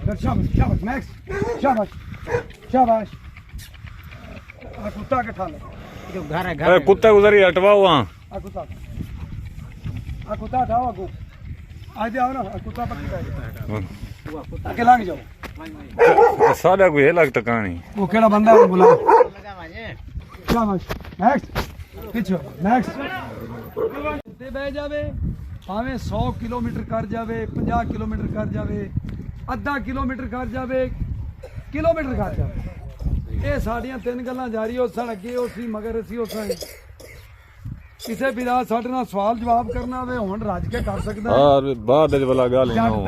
शाबाश शाबाश मैक्स शाबाश शाबाश कुत्ता के ठाले जो घर है घर कुत्ता गुजरी हटवाओ वहाँ कुत्ता हटाओ आगो आज आओ ना कुत्ता पकड़ आगे लंघ जाओ सादा कोई है लगता कहानी वो केड़ा बंदा है बुला शाबाश मैक्स पीछे मैक्स ते बह जावे भावें 100 किलोमीटर कर जावे 50 किलोमीटर कर जावे आधा किलोमीटर कर जावे किलोमीटर कर जावे ये साड़ियां तीन गल्लां जारी हो सन अगे हो सी मगर असी हो सन किसी भी रात साढ़े नाल सवाल जवाब करना होवे हुण रज के कर सकदा है हां बाद विच वाला गल ही ना हो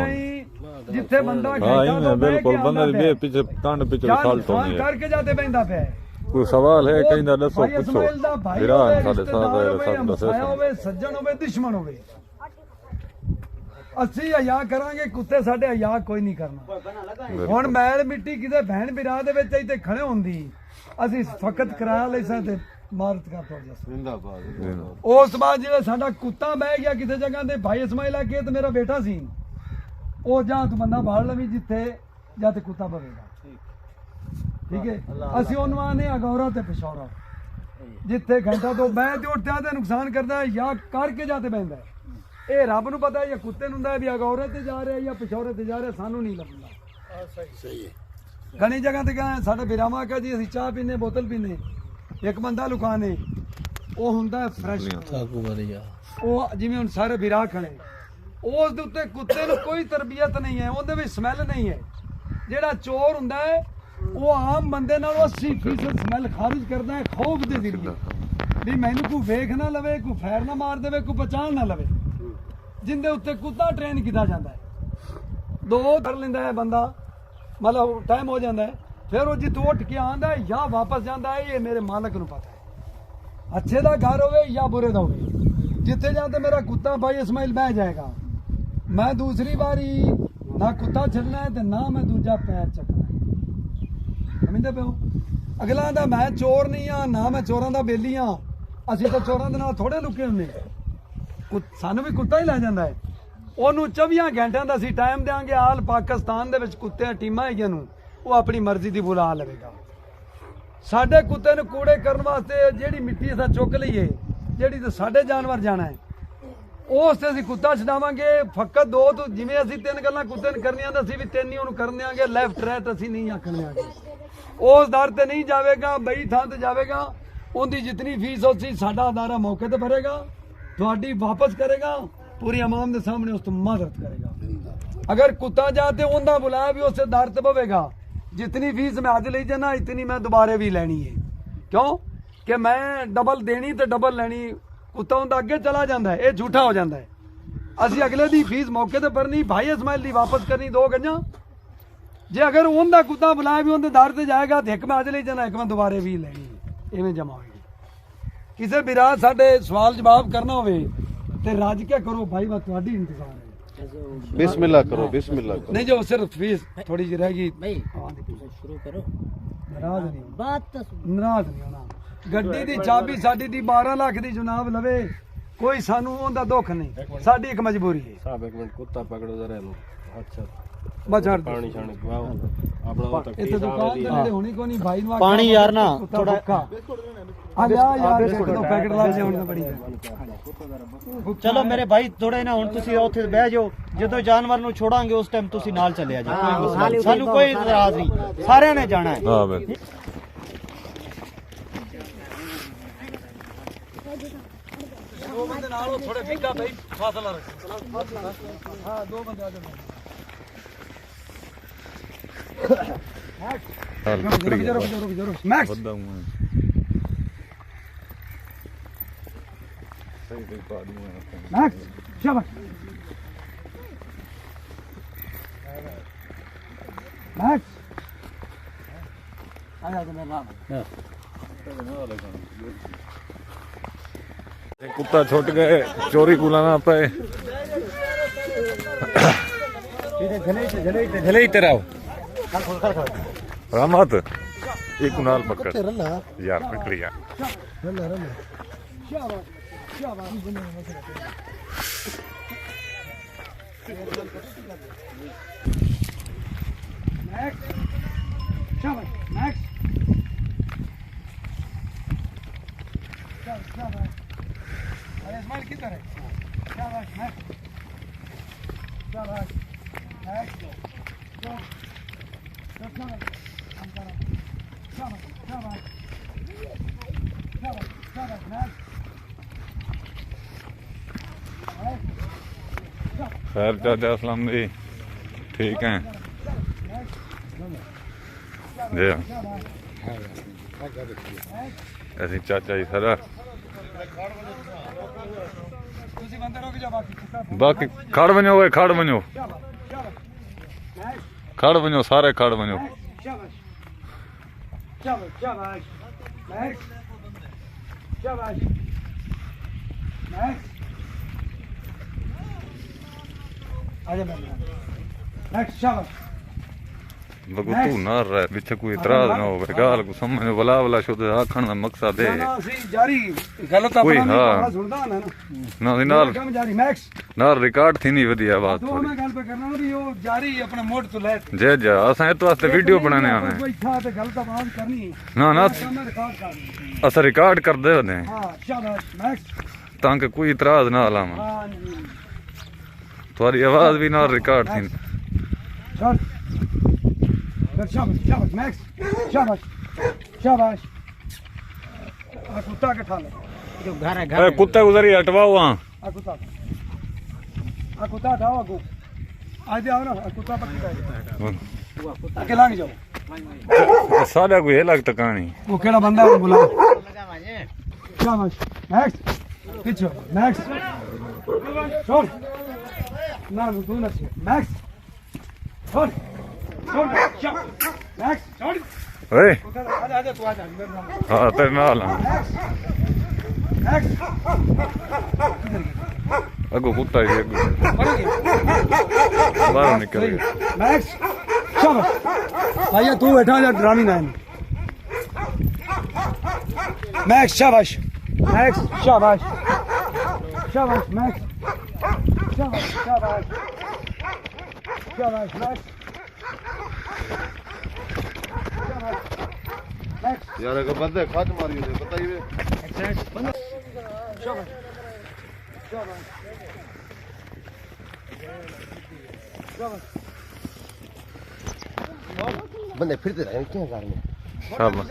जिथे बंदा हां बिल्कुल बंदा दे पीछे कांड पीछे साल्ट होनी है करके जाते बैंदा पे कोई सवाल है कहीं दा दसो पूछो विरान साडे साथ है सब दसे होवे सज्जन होवे दुश्मन होवे ਅਸੀਂ ਹਯਾ ਕਰਾਂਗੇ ਕੁੱਤੇ ਸਾਡੇ ਹਯਾ ਕੋਈ ਨਹੀਂ ਕਰਨਾ ਹੁਣ ਮੈਲ ਮਿੱਟੀ ਕਿਤੇ ਭੈਣ ਵਿਰਾਹ ਦੇ ਵਿੱਚ ਇੱਥੇ ਖੜੇ ਹੁੰਦੀ ਅਸੀਂ ਫਕਤ ਕਰਾ ਲਈ ਸਾਂ ਤੇ ਮਾਰਤ ਕਰ ਤੋੜ ਜਸ ਜ਼ਿੰਦਾਬਾਦ ਉਸ ਬਾਅਦ ਜਿਹੜਾ ਸਾਡਾ ਕੁੱਤਾ ਬਹਿ ਗਿਆ ਕਿਸੇ ਜਗ੍ਹਾ ਤੇ ਭਾਈ ਇਸਮਾਈਲ ਆ ਕੇ ਤੇ ਮੇਰਾ ਬੇਟਾ ਸੀ ਉਹ ਜਾਂ ਤੂੰ ਬੰਦਾ ਬਾੜ ਲਵੀ ਜਿੱਥੇ ਜਾਂ ਤੇ ਕੁੱਤਾ ਬਵੇਗਾ ਠੀਕ ਹੈ ਅਸੀਂ ਉਹਨੂੰ ਆਨੇ ਅਗੌਰਾ ਤੇ ਪਿਸ਼ੌਰਾ ਜਿੱਥੇ ਘੰਟਾ ਤੋਂ ਬਹਿ ਤੇ ਉੱਠਿਆ ਤੇ ਨੁਕਸਾਨ ਕਰਦਾ ਜਾਂ ਕਰਕੇ ਜਾਤੇ ਬੈਂਦਾ ਇਹ ਰੱਬ ਨੂੰ ਪਤਾ ਜਾਂ ਕੁੱਤੇ ਨੂੰ ਹੁੰਦਾ ਵੀ ਅਗੌਰੇ ਤੇ ਜਾ ਰਿਹਾ ਜਾਂ ਪਿਛੌਰੇ ਤੇ ਜਾ ਰਿਹਾ ਸਾਨੂੰ ਨਹੀਂ ਲੱਭਦਾ ਸਹੀ ਹੈ ਘਣੀ ਜਗ੍ਹਾ ਤੇ ਗਏ ਸਾਡੇ ਬਿਰਾਮਾ ਕਾ ਜੀ ਅਸੀਂ ਚਾਹ ਪੀਨੇ ਬੋਤਲ ਪੀਨੇ ਇੱਕ ਬੰਦਾ ਲੁਕਾਨੇ ਉਹ ਹੁੰਦਾ ਫਰੈਸ਼ ਸਾਕੂ ਵਧੀਆ ਉਹ ਜਿਵੇਂ ਹੁਣ ਸਾਰੇ ਬਿਰਾ ਖਣੇ ਉਸ ਦੇ ਉੱਤੇ ਕੁੱਤੇ ਨੂੰ ਕੋਈ ਤਰਬੀਅਤ ਨਹੀਂ ਹੈ ਉਹਦੇ ਵਿੱਚ ਸਮੈਲ ਨਹੀਂ ਹੈ ਜਿਹੜਾ ਚੋਰ ਹੁੰਦਾ ਹੈ ਉਹ ਆਮ ਬੰਦੇ ਨਾਲ 80% ਸਮੈਲ ਖਾਰਿਜ ਕਰਦਾ ਹੈ ਖੌਫ ਦੇ ਜ਼ਰੀਏ ਵੀ ਮੈਨੂੰ ਕੋਈ ਵੇਖ ਨਾ ਲਵੇ ਕੋਈ ਫੈਰ ਨਾ ਮਾਰ ਦੇਵੇ ਕੋਈ ਪਛਾਣ ਨਾ ਲਵੇ जिंदे उत्ते कुत्ता ट्रेन किया जाता है दो कर लेंदा है बंदा मतलब टाइम हो जाता है फिर वो जितों उठ के आंदा है या वापस जाता है ये मेरे मालक नूं पता है अच्छे दा घर होवे या बुरे दा होवे जिथे जाते मेरा कुत्ता भाई इस्माइल बह जाएगा मैं दूसरी बारी ना कुत्ता छड़ना है ते ना मैं दूजा पैर चकना है समझते पे हो अगला आंदा मैं चोर नहीं हाँ ना मैं चोरां दा बेली हाँ असीं तां चोरां दे नाल थोड़े लुके हुंदे ਸਾਨੂੰ ਵੀ ਕੁੱਤਾ ਹੀ ਲੈ ਜਾਂਦਾ ਹੈ ਉਹਨੂੰ 24 ਘੰਟਿਆਂ ਦਾ ਅਸੀਂ ਟਾਈਮ ਦੇਾਂਗੇ ਆਲ ਪਾਕਿਸਤਾਨ ਦੇ ਵਿੱਚ ਕੁੱਤਿਆਂ ਟੀਮਾਂ ਹੈਗੀਆਂ ਨੂੰ ਉਹ ਆਪਣੀ ਮਰਜ਼ੀ ਦੀ ਬੁਲਾ ਲਵੇਗਾ ਸਾਡੇ ਕੁੱਤੇ ਨੂੰ ਕੂੜੇ ਕਰਨ ਵਾਸਤੇ ਜਿਹੜੀ ਮਿੱਟੀ ਅਸੀਂ ਚੁੱਕ ਲਈਏ ਜਿਹੜੀ ਤੇ ਸਾਡੇ ਜਾਨਵਰ ਜਾਣਾ ਹੈ ਉਸ ਤੇ ਅਸੀਂ ਕੁੱਤਾ ਛਡਾਵਾਂਗੇ ਫਕਤ ਦੋ ਤੋਂ ਜਿਵੇਂ ਅਸੀਂ ਤਿੰਨ ਗੱਲਾਂ ਕੁੱਤੇ ਨੂੰ ਕਰਨੀਆਂ ਤਾਂ ਅਸੀਂ ਵੀ ਤਿੰਨ ਹੀ ਉਹਨੂੰ ਕਰਨ ਦਿਆਂਗੇ ਲੈਫਟ ਰਾਈਟ ਅਸੀਂ ਨਹੀਂ ਆਖਣ ਦਿਆਂਗੇ ਉਸ ਦਰ ਤੇ ਨਹੀਂ ਜਾਵੇਗਾ ਬਈ ਥਾਂ ਤੇ ਜਾਵੇਗਾ ਉਹਦੀ ਜਿਤਨੀ ਫੀਸ ਹੋਸੀ ਸਾਡਾ ਅਦਾਰਾ ਮੌਕੇ ਤੇ ਭਰੇਗਾ थोड़ी वापस करेगा पूरी अवाम के सामने उस मदद करेगा अगर कुत्ता जाते उन्दा बुलाया भी उससे दर ते पवेगा जितनी फीस मैं अज ले जाना इतनी मैं दोबारे भी लैनी है क्यों कि मैं डबल देनी तो डबल लैनी कुत्ता उन्दा अगे चला जाता है ये झूठा हो जाता है असी अगले दी फीस मौके ते भरनी भाई इस्माइल दी वापस करनी 2 गंजा जे अगर उन्दा कुत्ता बुलाया भी उन्दे दर ते जाएगा तो एक मैं अज ले जाना एक मैं दोबारे भी लैनी इवें जमा होगी किसी भी रात साढ़े सवाल जवाब करना होवे ते रज के करो भाई मैं तुम्हारी इंतजार है बिस्मिल्लाह करो बिस्मिल्लाह करो नहीं जो सिर्फ फीस थोड़ी सी रहेगी भाई शुरू करो नाराज नहीं बात तो नाराज नहीं होना गड्डी दी चाबी साडी दी 12 लाख दी जनाब लवे कोई सानू ओंदा दुख नहीं साडी एक मजबूरी है साहब एक मिनट कुत्ता पकड़ो जरा लो अच्छा बचार पानी छाने वाओ अपना तक इत्थे दुकान ते नेड़े होनी कोई नहीं भाई नु पानी यार ना थोड़ा आ जा यार एक दो पैकेट ला जे हुन बड़ी चलो मेरे भाई थोड़े ना हुन तुसी ਉੱਥੇ ਬਹਿ ਜਾਓ ਜਦੋਂ ਜਾਨਵਰ ਨੂੰ ਛੋੜਾਂਗੇ ਉਸ ਟਾਈਮ ਤੁਸੀਂ ਨਾਲ ਚਲੇ ਜਾਓ ਕੋਈ ਮਸਲਾ ਨਹੀਂ ਸਾਨੂੰ ਕੋਈ ਇਤਰਾਜ਼ ਨਹੀਂ ਸਾਰਿਆਂ ਨੇ ਜਾਣਾ ਹੈ हां बिल्कुल दो बंदे नाल थोड़े बिगा भाई फासला रख हां दो बंदे आ जाओ रुक मैक्स मैक्स शाबाश मैक्स आया तो मेरा नाम कुत्ता छुट गए चोरी को लाना पे झले तेरा रहमत एक नाल पकड़ यार पकड़ यार खैर चाचा असलम जी ठीक हैं जी ਅਸੀਂ ਚਾਚਾ ਜੀ ਸਾਰਾ ਤੁਸੀਂ ਬੰਦੇ ਰੁਕ ਜਾ ਬਾਕੀ ਬਾਕੀ ਖੜ ਵਣੋ ਓਏ ਖੜ ਵਣੋ ਖੜ ਵਣੋ ਸਾਰੇ ਖੜ ਵਣੋ शाबाश शाबाश शाबाश नेक्स्ट शाबाश नेक्स्ट आजा नेक्स्ट शाबाश बगू तू ना रह पीछे कोई इतराज ना हो गाल को समझ वला वला शुद्ध आखण दा मकसद है ना ਅਸੀਂ ਜਾਰੀ ਗਲਤ ਕੋਈ ਆਪਣਾ ਹਾਂ। ਨਹੀਂ ਸੁਣਦਾ ਨਾ ना नाल ਕੰਮ ਜਾਰੀ नेक्स्ट नाल रिकॉर्ड थी नहीं वधिया बात तो थोड़ी मैं गल पे करना भी वो जारी अपने मोड तो ले जय जय असां इस वास्ते वीडियो बनाने आने बैठा ते गलत आवाज करनी ना ना काम रिकॉर्ड करनी असां रिकॉर्ड करदे होने हां शाबाश नेक्स्ट ताकि कोई इतराज ना आलामा हां जी तुम्हारी आवाज भी ना रिकॉर्ड थी चल फिर शाबाश शाबाश नेक्स्ट शाबाश शाबाश आ कुत्ता के ठाले जो घर है ए कुत्ते गुजरी हटवाओ वहां आ कुत्ता हटाओ आगो आ जाओ ना आ कुत्ता पकड़ के आगे लंघ जाओ सादा कोई है लगता कहानी वो केड़ा बंदा है बुला शाबाश नेक्स्ट पीछे नेक्स्ट छोड़ ना तू ना नेक्स्ट छोड़ छोड़ नेक्स्ट छोड़ ओए आजा आजा तू आजा मेरे नाम हां तेरे नाल हां नेक्स्ट अगो कुत्ता ही अगो बाहर निकल गया नेक्स्ट शाबाश भैया तू बैठा जा ड्रामी ना नेक्स्ट शाबाश नेक्स्ट शाबाश शाबाश नेक्स्ट शाबाश शाबाश शाबाश नेक्स्ट नेक्स्ट यार अगर बंदे खाट मारी होते बताइए शाबाश शाबाश शाबाश बंदे फिरते रहे क्या करने शाबाश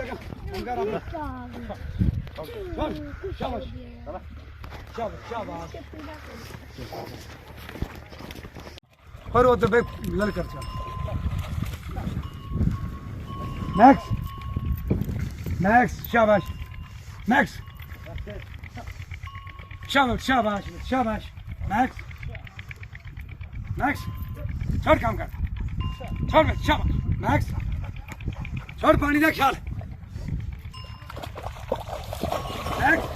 शाबाश शाबाश शाबाश और वो तो बे लल कर चल नेक्स्ट नेक्स्ट शाबाश नेक्स्ट शाबाश शाबाश शाबाश नेक्स्ट नेक्स्ट छोड़ काम कर छोड़ बे शाबाश नेक्स्ट छोड़ पानी का ख्याल नेक्स्ट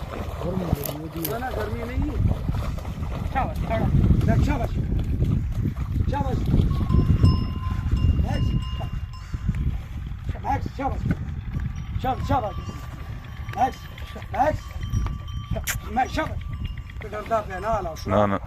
ना गर्मी नहीं शाबाश छोड़ नेक्स्ट शाबाश शाबाश नेक्स्ट नेक्स्ट शाबाश शाबाश शाबाश नेक्स्ट नेक्स्ट मैं शाबाश तो डरदा पे ना ला ना ना